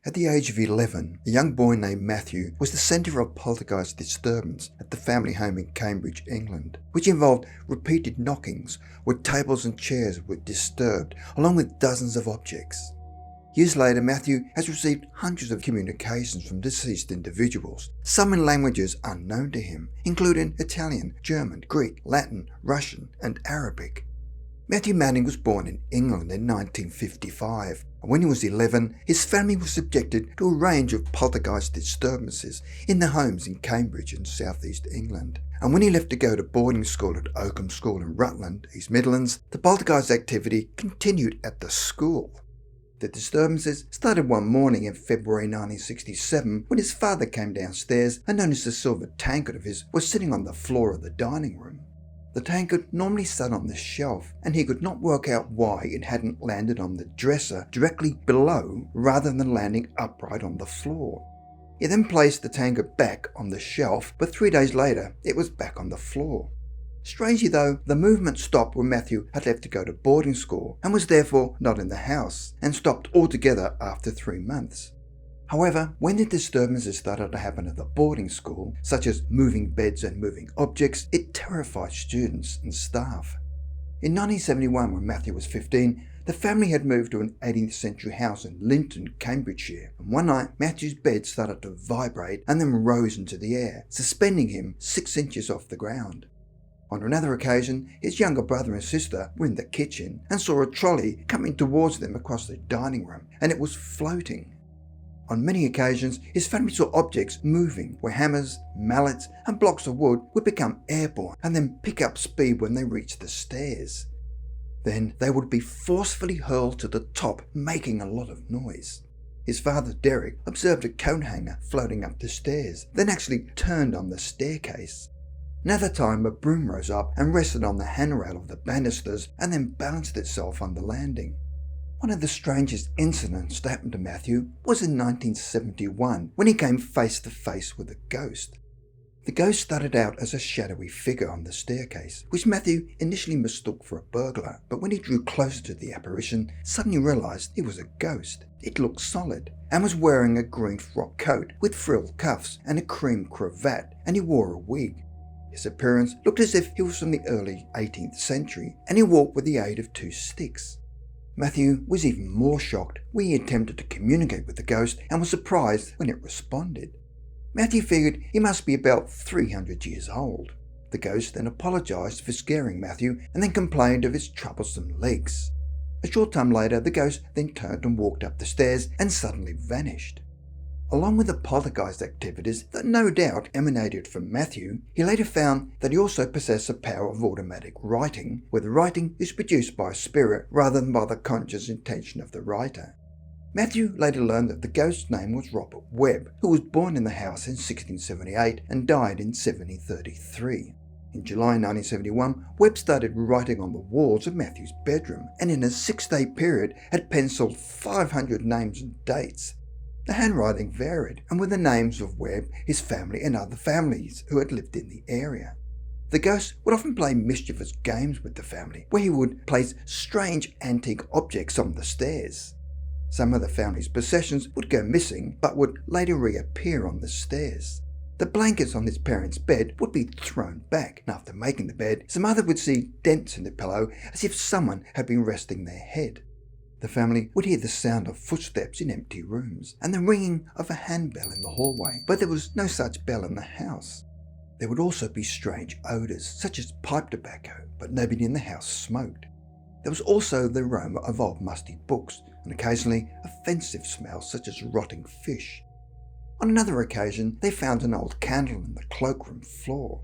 At the age of 11, a young boy named Matthew was the centre of poltergeist disturbance at the family home in Cambridge, England, which involved repeated knockings where tables and chairs were disturbed, along with dozens of objects. Years later, Matthew has received hundreds of communications from deceased individuals, some in languages unknown to him, including Italian, German, Greek, Latin, Russian, and Arabic. Matthew Manning was born in England in 1955. When he was 11, his family was subjected to a range of poltergeist disturbances in their homes in Cambridge and southeast England. And when he left to go to boarding school at Oakham School in Rutland, East Midlands, the poltergeist activity continued at the school. The disturbances started one morning in February 1967 when his father came downstairs and noticed a silver tankard of his was sitting on the floor of the dining room. The tankard normally sat on the shelf, and he could not work out why it hadn't landed on the dresser directly below rather than landing upright on the floor. He then placed the tankard back on the shelf, but 3 days later it was back on the floor. Strangely though, the movement stopped when Matthew had left to go to boarding school and was therefore not in the house, and stopped altogether after 3 months. However, when the disturbances started to happen at the boarding school, such as moving beds and moving objects, it terrified students and staff. In 1971, when Matthew was 15, the family had moved to an 18th century house in Linton, Cambridgeshire, and one night Matthew's bed started to vibrate and then rose into the air, suspending him 6 inches off the ground. On another occasion, his younger brother and sister were in the kitchen and saw a trolley coming towards them across the dining room, and it was floating. On many occasions, his family saw objects moving where hammers, mallets and blocks of wood would become airborne and then pick up speed when they reached the stairs. Then they would be forcefully hurled to the top, making a lot of noise. His father, Derek, observed a coat hanger floating up the stairs, then actually turned on the staircase. Another time, a broom rose up and rested on the handrail of the banisters and then balanced itself on the landing. One of the strangest incidents that happened to Matthew was in 1971 when he came face to face with a ghost. The ghost started out as a shadowy figure on the staircase, which Matthew initially mistook for a burglar, but when he drew closer to the apparition, suddenly realised it was a ghost. It looked solid and was wearing a green frock coat with frilled cuffs and a cream cravat, and he wore a wig. His appearance looked as if he was from the early 18th century, and he walked with the aid of 2 sticks. Matthew was even more shocked when he attempted to communicate with the ghost and was surprised when it responded. Matthew figured he must be about 300 years old. The ghost then apologised for scaring Matthew and then complained of his troublesome legs. A short time later, the ghost then turned and walked up the stairs and suddenly vanished. Along with the poltergeist activities that no doubt emanated from Matthew, he later found that he also possessed the power of automatic writing, where the writing is produced by a spirit rather than by the conscious intention of the writer. Matthew later learned that the ghost's name was Robert Webb, who was born in the house in 1678 and died in 1733. In July 1971, Webb started writing on the walls of Matthew's bedroom, and in a 6-day period had penciled 500 names and dates. The handwriting varied, and were the names of Webb, his family and other families who had lived in the area. The ghost would often play mischievous games with the family, where he would place strange antique objects on the stairs. Some of the family's possessions would go missing, but would later reappear on the stairs. The blankets on his parents' bed would be thrown back, and after making the bed, some other would see dents in the pillow as if someone had been resting their head. The family would hear the sound of footsteps in empty rooms and the ringing of a handbell in the hallway, but there was no such bell in the house. There would also be strange odours, such as pipe tobacco, but nobody in the house smoked. There was also the aroma of old musty books and occasionally offensive smells such as rotting fish. On another occasion, they found an old candle in the cloakroom floor.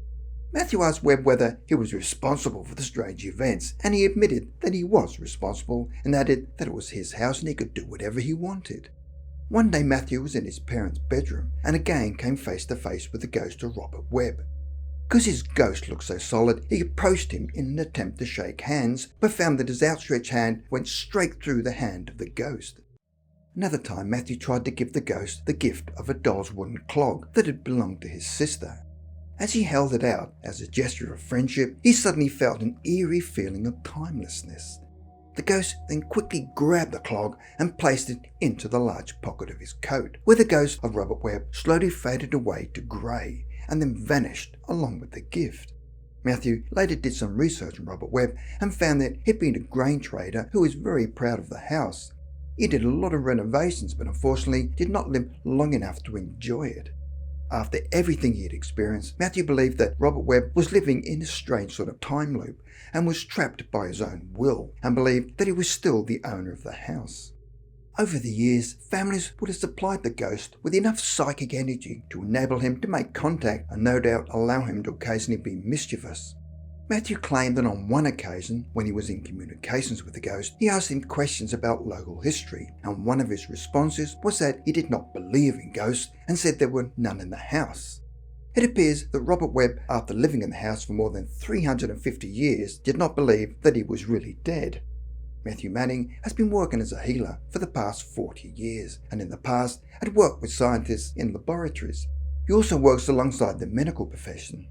Matthew asked Webb whether he was responsible for the strange events, and he admitted that he was responsible and added that it was his house and he could do whatever he wanted. One day Matthew was in his parents' bedroom and again came face to face with the ghost of Robert Webb. Because his ghost looked so solid, he approached him in an attempt to shake hands, but found that his outstretched hand went straight through the hand of the ghost. Another time Matthew tried to give the ghost the gift of a doll's wooden clog that had belonged to his sister. As he held it out as a gesture of friendship, he suddenly felt an eerie feeling of timelessness. The ghost then quickly grabbed the clog and placed it into the large pocket of his coat, where the ghost of Robert Webb slowly faded away to grey and then vanished along with the gift. Matthew later did some research on Robert Webb and found that he'd been a grain trader who was very proud of the house. He did a lot of renovations, but unfortunately did not live long enough to enjoy it. After everything he had experienced, Matthew believed that Robert Webb was living in a strange sort of time loop and was trapped by his own will, and believed that he was still the owner of the house. Over the years, families would have supplied the ghost with enough psychic energy to enable him to make contact and no doubt allow him to occasionally be mischievous. Matthew claimed that on one occasion, when he was in communications with the ghost, he asked him questions about local history, and one of his responses was that he did not believe in ghosts and said there were none in the house. It appears that Robert Webb, after living in the house for more than 350 years, did not believe that he was really dead. Matthew Manning has been working as a healer for the past 40 years, and in the past had worked with scientists in laboratories. He also works alongside the medical profession.